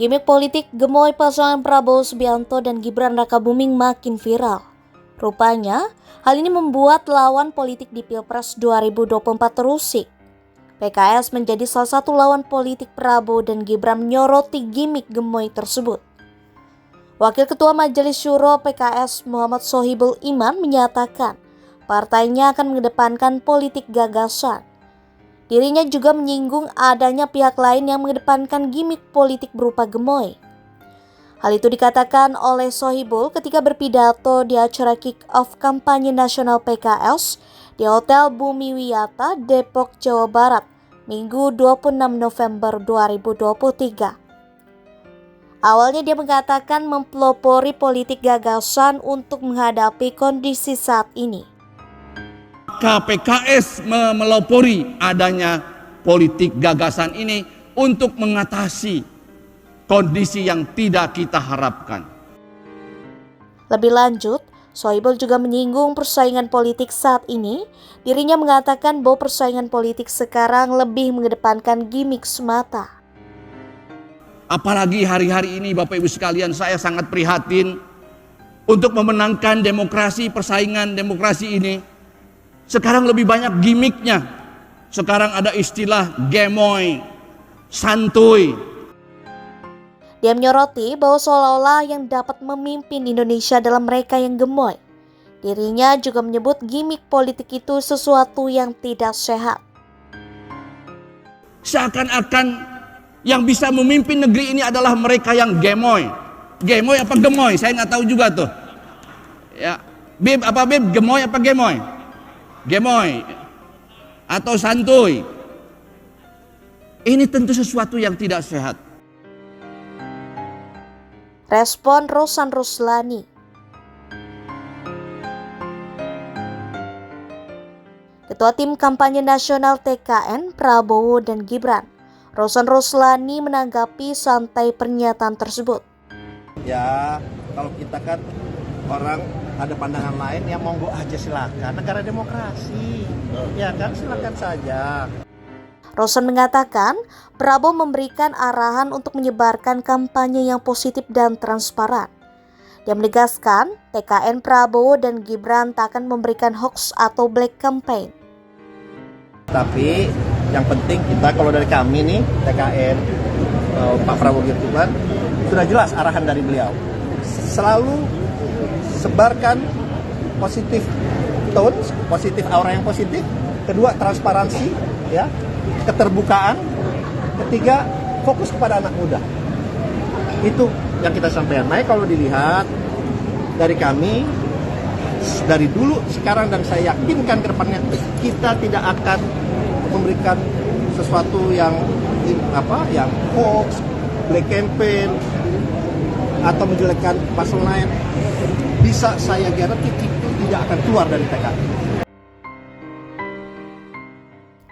Gimik politik gemoy pasangan Prabowo Subianto dan Gibran Rakabuming makin viral. Rupanya, hal ini membuat lawan politik di Pilpres 2024 terusik. PKS menjadi salah satu lawan politik Prabowo dan Gibran menyoroti gimik gemoy tersebut. Wakil Ketua Majelis Syuro PKS Muhammad Sohibul Iman menyatakan partainya akan mengedepankan politik gagasan. Dirinya juga menyinggung adanya pihak lain yang mengedepankan gimik politik berupa gemoy. Hal itu dikatakan oleh Sohibul ketika berpidato di acara kick-off kampanye nasional PKS di Hotel Bumi Wiyata, Depok, Jawa Barat, Minggu 26 November 2023. Awalnya dia mengatakan mempelopori politik gagasan untuk menghadapi kondisi saat ini. PKS melopori adanya politik gagasan ini untuk mengatasi kondisi yang tidak kita harapkan. Lebih lanjut, Sohibul juga menyinggung persaingan politik saat ini. Dirinya mengatakan bahwa persaingan politik sekarang lebih mengedepankan gimik semata. Apalagi hari-hari ini Bapak Ibu sekalian, saya sangat prihatin untuk memenangkan demokrasi, persaingan demokrasi ini. Sekarang lebih banyak gimiknya. Sekarang ada istilah gemoy, santuy. Dia menyoroti bahwa seolah-olah yang dapat memimpin Indonesia adalah mereka yang gemoy. Dirinya juga menyebut gimik politik itu sesuatu yang tidak sehat. Seakan-akan yang bisa memimpin negeri ini adalah mereka yang gemoy. Gemoy apa gemoy? Saya nggak tahu juga tuh. Ya, Bib apa Bib? Gemoy apa gemoy? Gemoy atau santuy. Ini tentu sesuatu yang tidak sehat. Respon Rosan Ruslani. Ketua Tim Kampanye Nasional TKN Prabowo dan Gibran, Rosan Ruslani menanggapi santai pernyataan tersebut. Ya, kalau kita kan orang ada pandangan lain, ya monggo aja silakan. Negara demokrasi, ya kan, silakan saja. Rosan mengatakan Prabowo memberikan arahan untuk menyebarkan kampanye yang positif dan transparan. Dia menegaskan TKN Prabowo dan Gibran tak akan memberikan hoax atau black campaign. Tapi yang penting kita, kalau dari kami nih TKN Pak Prabowo Gibran, sudah jelas arahan dari beliau. Selalu sebarkan positif tone, positif aura yang positif. Kedua, transparansi, ya, keterbukaan. Ketiga, fokus kepada anak muda. Itu yang kita sampaikan. Nah, kalau dilihat dari kami, dari dulu, sekarang, dan saya yakinkan ke depannya, kita tidak akan memberikan sesuatu yang hoax, black campaign, atau menjelekkan pasal lain. Bisa saya garansi itu tidak akan keluar dari TKN.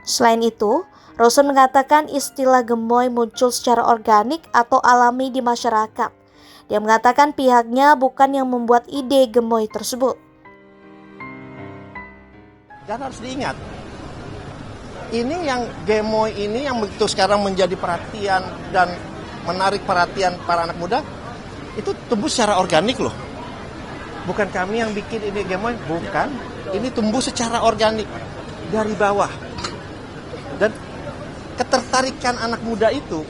Selain itu, Rosan mengatakan istilah gemoy muncul secara organik atau alami di masyarakat. Dia mengatakan pihaknya bukan yang membuat ide gemoy tersebut. Dan harus diingat, ini yang gemoy ini yang begitu sekarang menjadi perhatian dan menarik perhatian para anak muda, itu tumbuh secara organik loh. Bukan kami yang bikin ini gemoy, bukan. Ini tumbuh secara organik dari bawah. Dan ketertarikan anak muda itu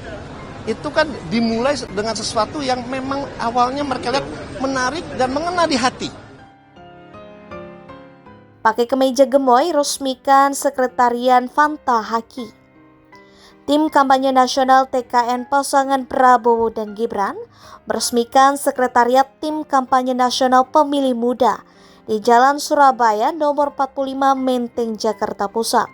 kan dimulai dengan sesuatu yang memang awalnya mereka lihat menarik dan mengena di hati. Pakai kemeja gemoy resmikan Sekretarian Fanta Haki. Tim Kampanye Nasional TKN pasangan Prabowo dan Gibran meresmikan Sekretariat Tim Kampanye Nasional Pemilih Muda di Jalan Surabaya nomor 45 Menteng, Jakarta Pusat.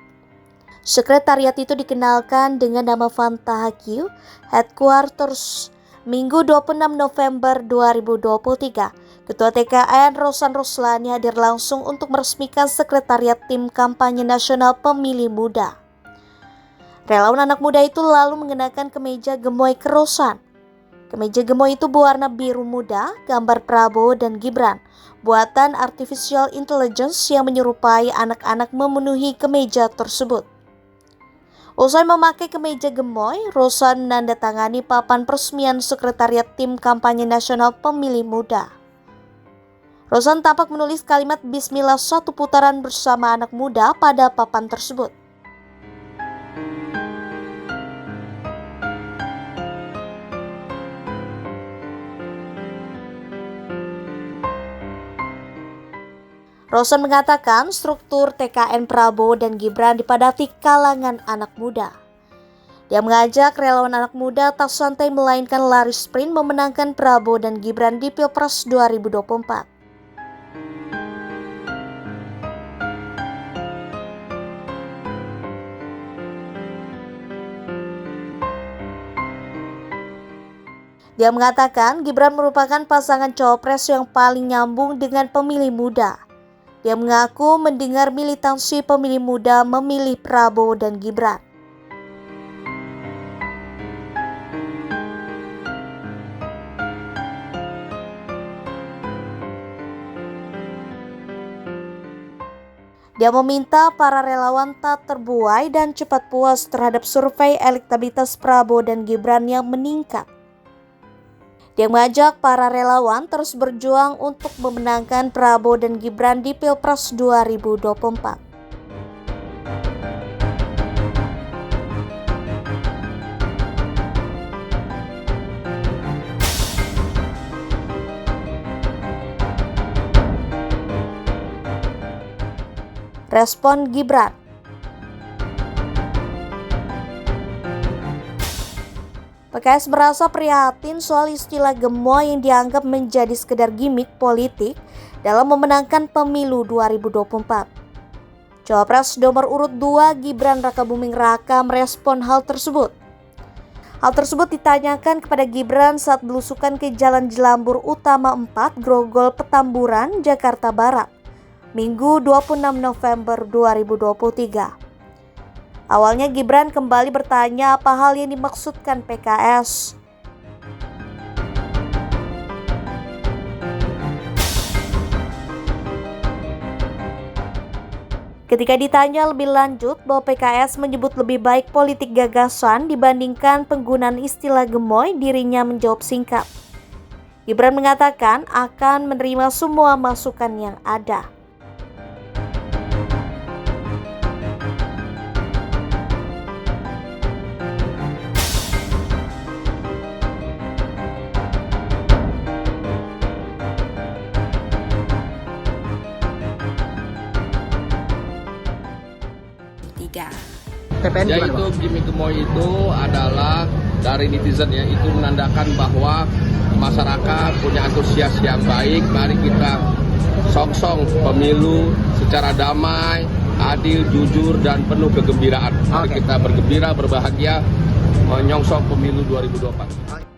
Sekretariat itu dikenalkan dengan nama Fanta Haki Headquarters Minggu 26 November 2023. Ketua TKN Rosan Ruslani hadir langsung untuk meresmikan Sekretariat Tim Kampanye Nasional Pemilih Muda. Relawan anak muda itu lalu mengenakan kemeja gemoy kerosan. Kemeja gemoy itu berwarna biru muda, gambar Prabowo dan Gibran, buatan artificial intelligence yang menyerupai anak-anak memenuhi kemeja tersebut. Usai memakai kemeja gemoy, Rosan menandatangani papan peresmian Sekretariat Tim Kampanye Nasional Pemilih Muda. Rosan tampak menulis kalimat Bismillah satu putaran bersama anak muda pada papan tersebut. Rosan mengatakan struktur TKN Prabowo dan Gibran dipadati kalangan anak muda. Dia mengajak relawan anak muda tak santai melainkan lari sprint memenangkan Prabowo dan Gibran di Pilpres 2024. Dia mengatakan Gibran merupakan pasangan cawapres yang paling nyambung dengan pemilih muda. Dia mengaku mendengar militansi pemilih muda memilih Prabowo dan Gibran. Dia meminta para relawan tak terbuai dan cepat puas terhadap survei elektabilitas Prabowo dan Gibran yang meningkat. Dia mengajak para relawan terus berjuang untuk memenangkan Prabowo dan Gibran di Pilpres 2024. Respon Gibran. PKS merasa prihatin soal istilah gemoy yang dianggap menjadi sekedar gimmick politik dalam memenangkan pemilu 2024. Cawapres nomor urut 2 Gibran Rakabuming Raka merespon hal tersebut. Hal tersebut ditanyakan kepada Gibran saat belusukan ke Jalan Jelambur Utama 4 Grogol Petamburan, Jakarta Barat, Minggu 26 November 2023. Awalnya Gibran kembali bertanya apa hal yang dimaksudkan PKS. Ketika ditanya lebih lanjut bahwa PKS menyebut lebih baik politik gagasan dibandingkan penggunaan istilah gemoy, dirinya menjawab singkat. Gibran mengatakan akan menerima semua masukan yang ada. TPN gimana, Yaitu Bang? gimmick gemoy itu adalah dari netizen ya, itu menandakan bahwa masyarakat punya antusias yang baik. Mari kita song-song pemilu secara damai, adil, jujur, dan penuh kegembiraan. Mari kita bergembira, berbahagia, menyongsong pemilu 2024.